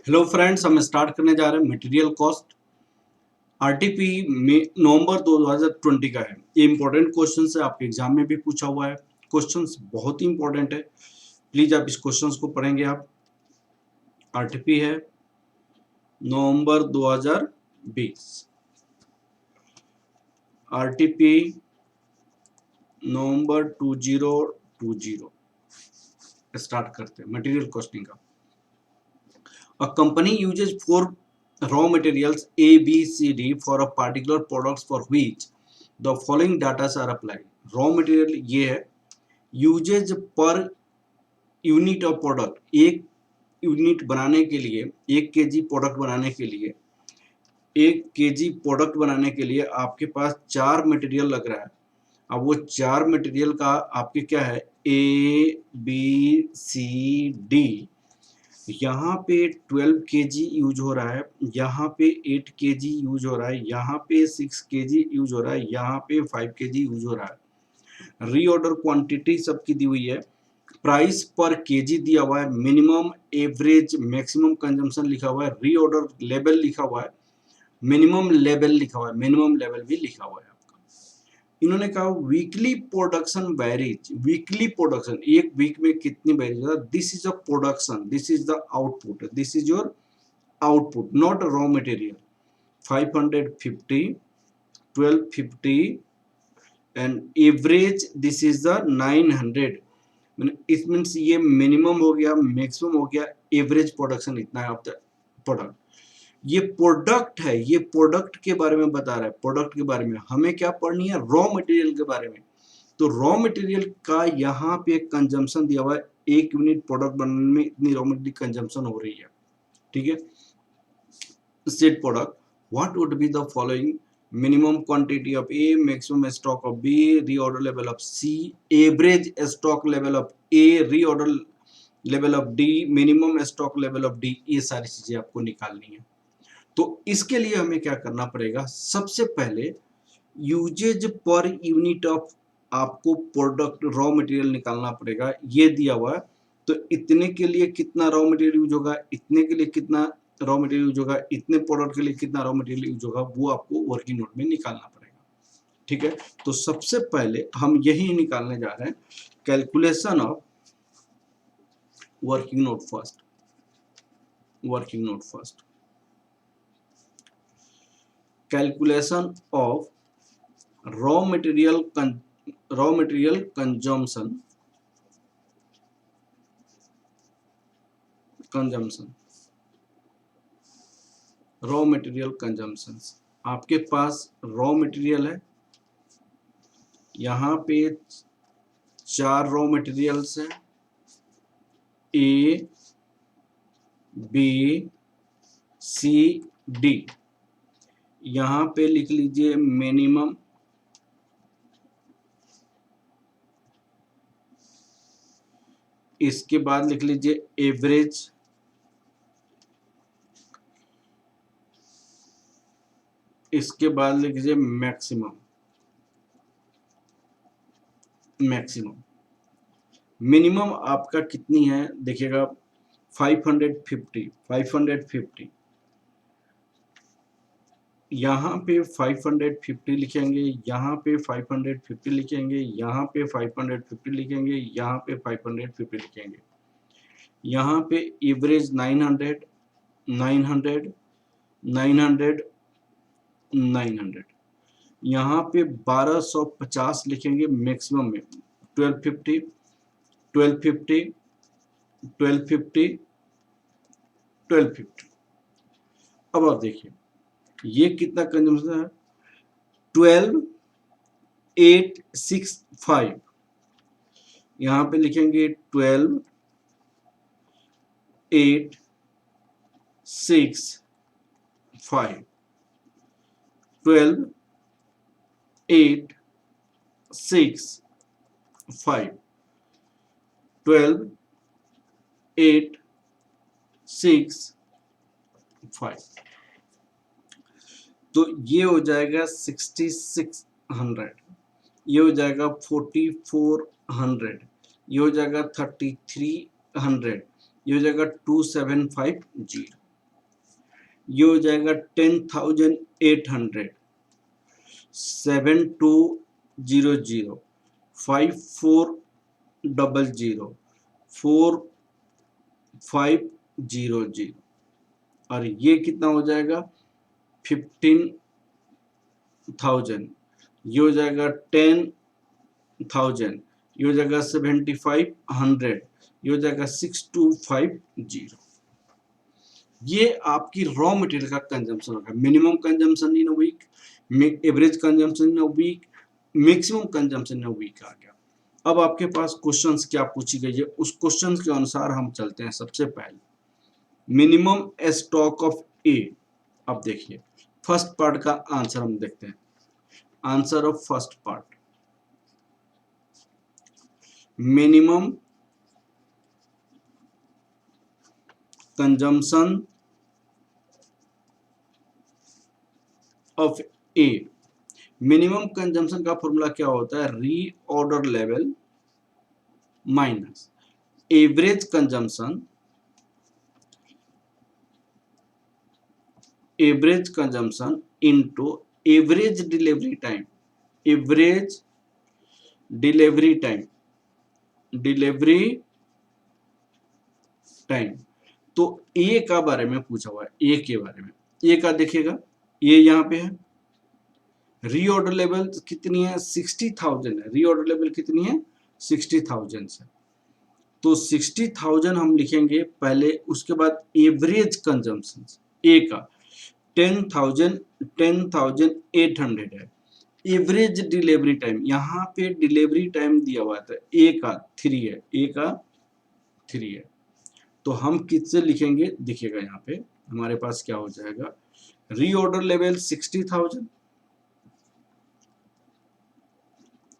Hello friends, हम start करने जा रहे हैं मटेरियल कॉस्ट। आरटीपी में नवंबर 2020 का है। ये इंपॉर्टेंट क्वेश्चन है, आपके एग्जाम में भी पूछा हुआ है। क्वेश्चंस बहुत ही इंपॉर्टेंट है, प्लीज आप इस क्वेश्चंस को पढ़ेंगे। आप आरटीपी है नवंबर 2020। आरटीपी नवंबर 2020 स्टार्ट करते हैं मटेरियल कॉस्टिंग का। A company uses four raw materials A, B, C, D for a particular products for which the following data are applied. Raw material ये है, uses per unit of product, एक unit बनाने के लिए, 1 kg product बनाने के लिए, 1 kg product बनाने के लिए आपके पास 4 मटेरियल लग रहा है। अब वो 4 मटेरियल का आपके क्या है, A, B, C, D। यहाँ पे 12 kg यूज हो रहा है, यहाँ पे 8 kg यूज हो रहा है, यहाँ पे 6 kg यूज हो रहा है, यहाँ पे 5 kg यूज हो रहा है। रीऑर्डर क्वांटिटी सबकी दी हुई है, प्राइस पर केजी दिया हुआ है, मिनिमम एवरेज मैक्सिमम कंजम्पशन लिखा हुआ है, रीऑर्डर लेवल लिखा हुआ है, मिनिमम लेवल लिखा हुआ है, मिनिमम लेवल भी लिखा हुआ है। इन्होंने कहा weekly production varies, weekly production एक वीक में कितनी वेरीज होता है। This is a production, this is the output, this is your output, not raw material. 550, 1250 and average this is the 900। It means ये मिनिमम हो गया, मैक्सिमम हो गया, एवरेज प्रोडक्शन इतना है ऑफ द प्रोडक्ट। ये प्रोडक्ट है, ये प्रोडक्ट के बारे में बता रहा है। प्रोडक्ट के बारे में हमें क्या पढ़नी है, रॉ मटेरियल के बारे में। तो रॉ मटेरियल का यहाँ पे कंजम्पशन दिया हुआ है, 1 यूनिट प्रोडक्ट बनने में इतनी रॉ मटेरियल कंजम्पशन हो रही है, ठीक है। Set product, what would be the following, minimum quantity of A, maximum stock of B, reorder level of C, average stock level of A, reorder level of D, minimum stock level of D. ये सारी चीजें आपको निकालनी है। तो इसके लिए हमें क्या करना पड़ेगा, सबसे पहले यूजेज पर यूनिट ऑफ आपको प्रोडक्ट रॉ मटेरियल निकालना पड़ेगा। ये दिया हुआ है, तो इतने के लिए कितना रॉ मटेरियल यूज होगा, इतने के लिए कितना रॉ मटेरियल यूज होगा, इतने प्रोडक्ट के लिए कितना रॉ मटेरियल यूज होगा, वो आपको वर्किंग नोट में निकालना पड़ेगा, ठीक है। तो सबसे पहले हम यही निकालने जा रहे हैं, calculation of working node first, working node first, calculation of raw material consumption, raw material consumptions। आपके पास रॉ मटेरियल है, यहाँ पे 4 रॉ मटेरियल्स हैं, ए, बी, सी, डी। यहाँ पे लिख लीजिए मिनिमम, इसके बाद लिख लीजिए एवरेज, इसके बाद लिख लीजिए मैक्सिमम। मैक्सिमम मिनिमम आपका कितनी है देखिएगा, 550 यहाँ पे 550 लिखेंगे, यहाँ पे 550 लिखेंगे, यहाँ पे 550 लिखेंगे, यहाँ पे 550 लिखेंगे, यहाँ पे एवरेज 900, 900, 900, 900, यहाँ पे 1250 लिखेंगे मैक्सिमम में, 1250, 1250, 1250, 1250। अब आप देखिए ये कितना कंजम्पशन है, 12865। यहाँ पे लिखेंगे 12865, 12865, 12865। तो ये हो जाएगा 6600, ये हो जाएगा 4400, ये हो जाएगा 3300, ये हो जाएगा 2750। ये हो जाएगा 10,800, 7200, 5400, 4500, और ये कितना हो जाएगा 15,000, ये हो जाएगा 10,000, ये हो जाएगा 7500, ये हो जाएगा 6250। ये आपकी रॉ मटेरियल का कंजम्पशन होगा। Minimum consumption in a week, average consumption in a week, maximum consumption in a week आ गया। अब आपके पास क्वेश्चंस क्या पूछी गई है, उस क्वेश्चंस के अनुसार हम चलते हैं। सबसे पहले मिनिमम स्टॉक ऑफ ए। अब देखिए फर्स्ट पार्ट का आंसर हम देखते हैं। Answer of first part, minimum consumption of A. Minimum consumption का फॉर्मूला क्या होता है, reorder level minus average consumption, average consumption into average delivery time, average delivery time, delivery time. तो ए का बारे में पूछा हुआ है, ए के बारे में। ए का देखिएगा, ये यहाँ पे है, रीऑर्डर लेवल कितनी है 60,000 है, रीऑर्डर लेवल कितनी है 60,000 से। तो 60,000 हम लिखेंगे पहले, उसके बाद एवरेज कंजम्पशन ए का 10,800 है। एवरेज डिलीवरी टाइम, यहाँ पे डिलीवरी टाइम दिया हुआ था ए का 3 है, ए का 3 है। तो हम किससे लिखेंगे, दिखेगा यहाँ पे हमारे पास क्या हो जाएगा, reorder level 60,000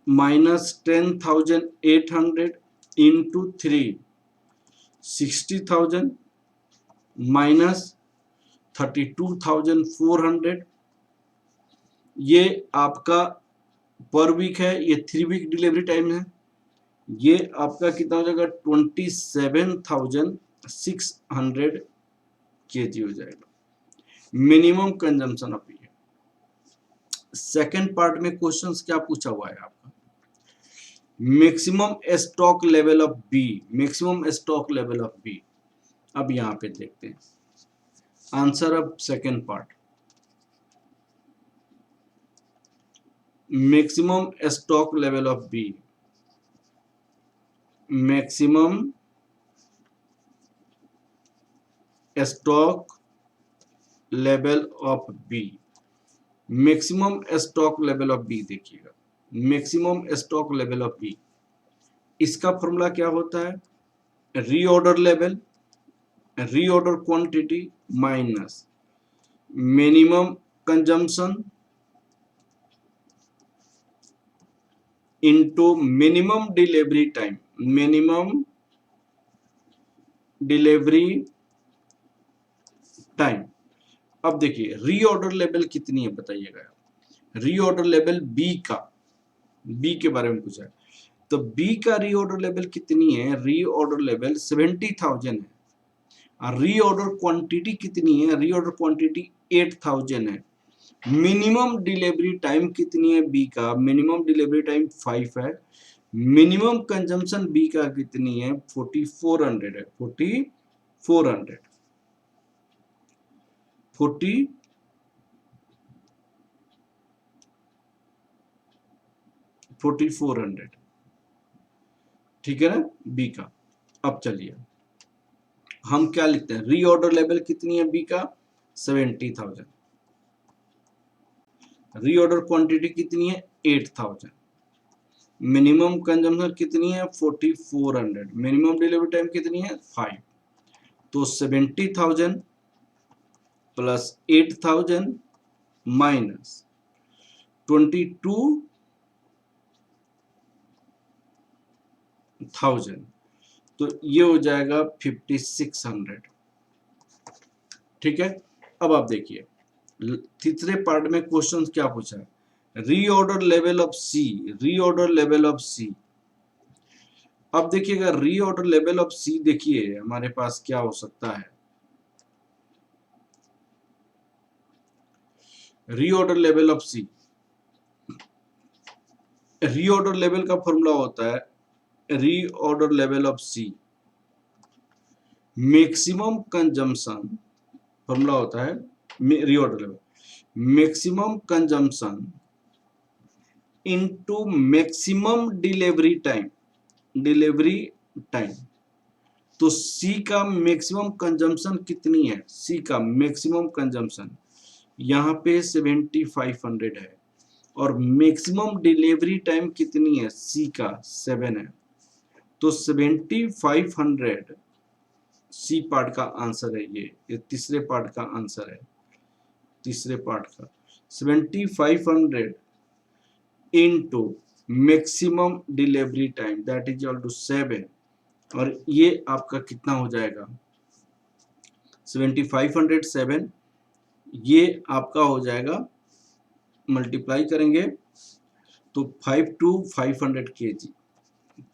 minus 10,800 into 3, 60,000 minus 32,400। ये आपका पर वीक है, ये 3 वीक डिलीवरी टाइम है। ये आपका कितना हो जाएगा 27,600 kg हो जाएगा मिनिमम कंजम्पशन ऑफ ये। सेकेंड पार्ट में क्वेश्चंस क्या पूछा हुआ है आपका, maximum stock level of B, maximum stock level of B. अब यहां पे देखते हैं answer of second part, maximum stock level of B, maximum stock level of B, maximum stock level of B. देखिएगा maximum stock level of B, इसका formula क्या होता है, reorder level, reorder quantity minus minimum consumption into minimum delivery time, minimum delivery time. अब देखिए reorder level कितनी है बताइएगा, रीऑर्डर लेवल बी का, बी के बारे में पूछा है, तो बी का रीऑर्डर लेवल कितनी है, रीऑर्डर लेवल 70,000 है, और रीऑर्डर क्वांटिटी कितनी है, रीऑर्डर क्वांटिटी 8,000 है। मिनिमम डिलीवरी टाइम कितनी है बी का, मिनिमम डिलीवरी टाइम 5 है। मिनिमम कंजम्पशन बी का कितनी है 4400 है, 4400, 4400, ठीक है ना बी का। अब चलिए हम क्या लिखते हैं, रीऑर्डर लेवल कितनी है बी का 70,000, रीऑर्डर क्वांटिटी कितनी है 8,000, मिनिमम कंजम्पशन कितनी है 4400, मिनिमम डिलीवरी टाइम कितनी है 5। तो 70,000 प्लस 8,000 माइनस 22,000, तो ये हो जाएगा 5600, ठीक है। अब आप देखिए तीसरे पार्ट में क्वेश्चन क्या पूछा है, reorder level of C, reorder level of C. अब देखिएगा रीऑर्डर लेवल ऑफ सी, देखिए हमारे पास क्या हो सकता है, reorder level of C, reorder level का फॉर्मूला होता है reorder level of C, maximum consumption, formula होता है reorder level, maximum consumption into maximum delivery time, delivery time. तो सी का मैक्सिमम कंजम्पशन कितनी है, सी का मैक्सिमम कंजम्पशन यहाँ पे 7500 है, और मैक्सिमम डिलीवरी टाइम कितनी है, सी का 7 है। तो 7500 सी पार्ट का आंसर है, ये तीसरे पार्ट का आंसर है, तीसरे पार्ट का 7500 into maximum delivery time that is equal to 7, और ये आपका कितना हो जाएगा 7507, ये आपका हो जाएगा, मल्टीप्लाई करेंगे तो 5 to 500 kg,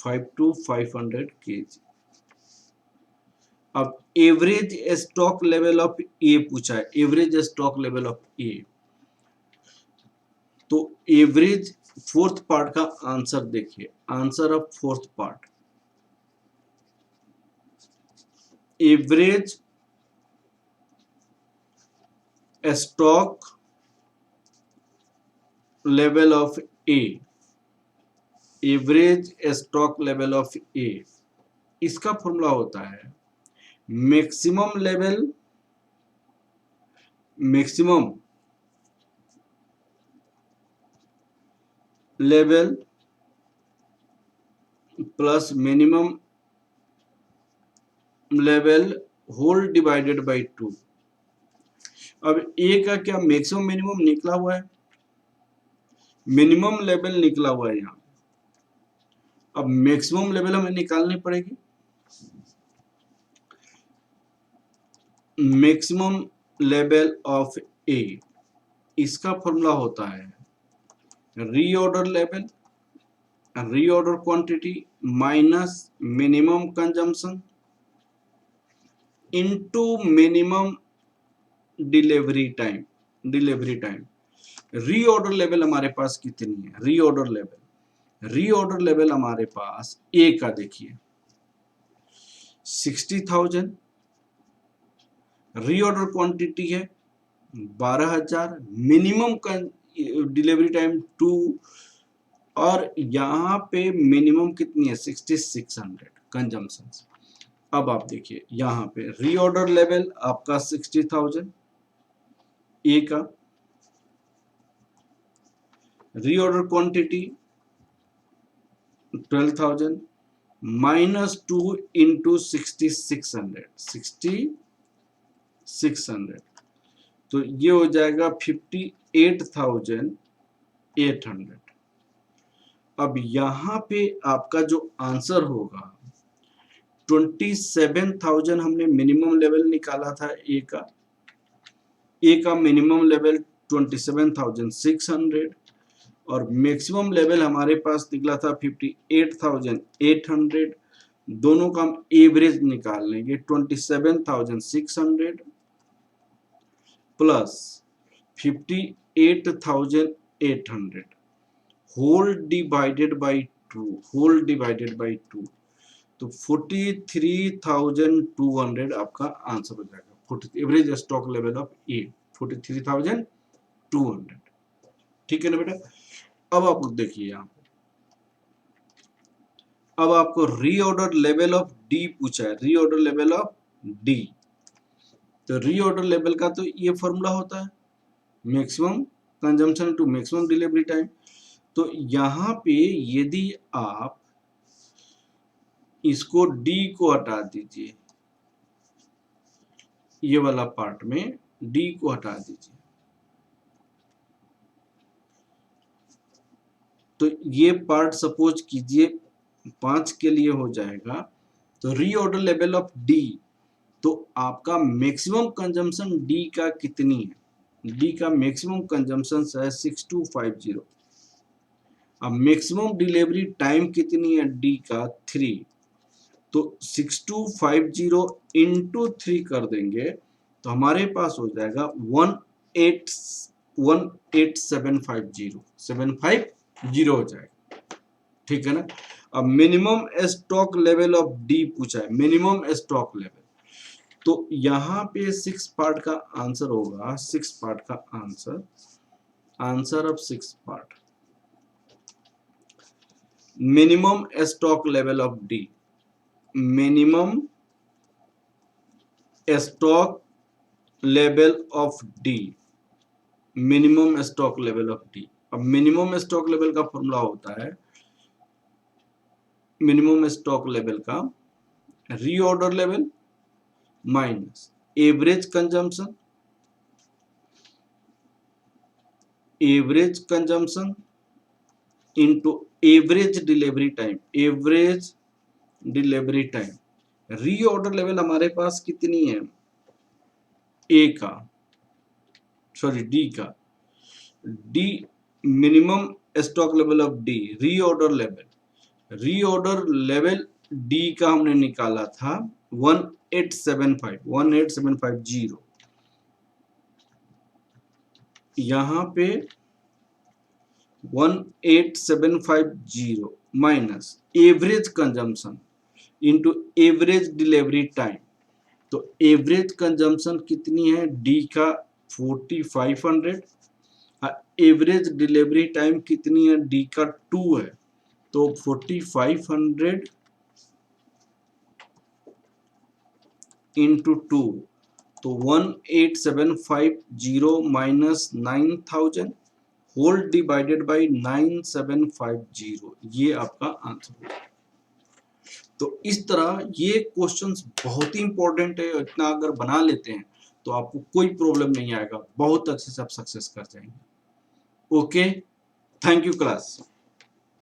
5 to 500 kg। अब average stock level of A पूछा है, average stock level of A, तो एवरेज फोर्थ पार्ट का आंसर देखिए, answer of fourth part, average stock level of A, average stock level of A, इसका formula होता है maximum level, maximum level plus minimum level whole divided by 2। अब ए का क्या maximum minimum निकला हुआ है, मिनिमम लेवल निकला हुआ है यहाँ, अब मैक्सिमम लेवल हमें निकालनी पड़ेगी, मैक्सिमम लेवल ऑफ ए, इसका फॉर्मूला होता है reorder level, reorder quantity minus minimum consumption into minimum delivery time, delivery time. Reorder level हमारे पास कितनी है, रीऑर्डर लेवल, रीऑर्डर लेवल हमारे पास ए का देखिए 60,000, रीऑर्डर क्वांटिटी है 12,000, मिनिमम डिलीवरी टाइम 2, और यहाँ पे मिनिमम कितनी है 6600 कंजम्पशन। अब आप देखिए यहाँ पे रीऑर्डर लेवल आपका 60,000 ए का, रीऑर्डर क्वांटिटी 12,000 माइनस 2 इंटू 6600, 6600, तो ये हो जाएगा 58,800। अब यहाँ पे आपका जो आंसर होगा 27,000 हमने मिनिमम लेवल निकाला था ए का, ए का मिनिमम लेवल 27,600, और मैक्सिमम लेवल हमारे पास निकला था 58,800, दोनों का हम एवरेज निकाल लेंगे 27,600 plus 58,800 whole divided by 2, whole divided by 2, तो 43,200 आपका आंसर हो जाएगा, average stock level of A 43,200। ठीक है ना बेटा। अब आपको देखिए यहाँ पे, अब आपको रीऑर्डर लेवल ऑफ डी पूछा है, रीऑर्डर लेवल ऑफ डी, तो रीऑर्डर लेवल का तो ये फॉर्मूला होता है maximum consumption to maximum delivery time. तो यहाँ पे यदि आप इसको डी को हटा दीजिए, ये वाला पार्ट में डी को हटा दीजिए, तो ये पार्ट सपोज कीजिए 5 के लिए हो जाएगा, तो रीऑर्डर लेवल ऑफ डी, तो आपका मैक्सिमम कंजम्पशन डी का कितनी है, डी का मैक्सिमम कंजम्पशन है 6250, अब मैक्सिमम डिलीवरी टाइम कितनी है डी का 3, तो 6250 इंटू 3 कर देंगे तो हमारे पास हो जाएगा 18 750 हो जाएगा, ठीक है ना। अब minimum stock level of D पूछा है, मिनिमम स्टॉक लेवल, तो यहाँ पे 6 पार्ट का आंसर होगा, 6 पार्ट का answer of 6 part, minimum stock level of D, minimum stock level of D, minimum stock level of D. अब मिनिमम स्टॉक लेवल का फॉर्मूला होता है, मिनिमम स्टॉक लेवल का reorder level minus average consumption, average consumption into average delivery time, average delivery time. Reorder level हमारे पास कितनी है, ए का, sorry D का, D minimum stock level of D, reorder level, reorder level D का हमने निकाला था 1875 यहाँ पे 18750 minus average consumption into average delivery time. तो एवरेज कंजम्पशन कितनी है डी का 4500, एवरेज डिलीवरी टाइम कितनी है डी का 2 है, तो 4500 इंटू 2, तो 18750 माइनस 9000 होल डिवाइडेड बाई 9750, ये आपका आंसर है। तो इस तरह ये क्वेश्चंस बहुत ही इंपॉर्टेंट है, इतना अगर बना लेते हैं तो आपको कोई प्रॉब्लम नहीं आएगा, बहुत अच्छे से आप सक्सेस कर जाएंगे। Okay, thank you class.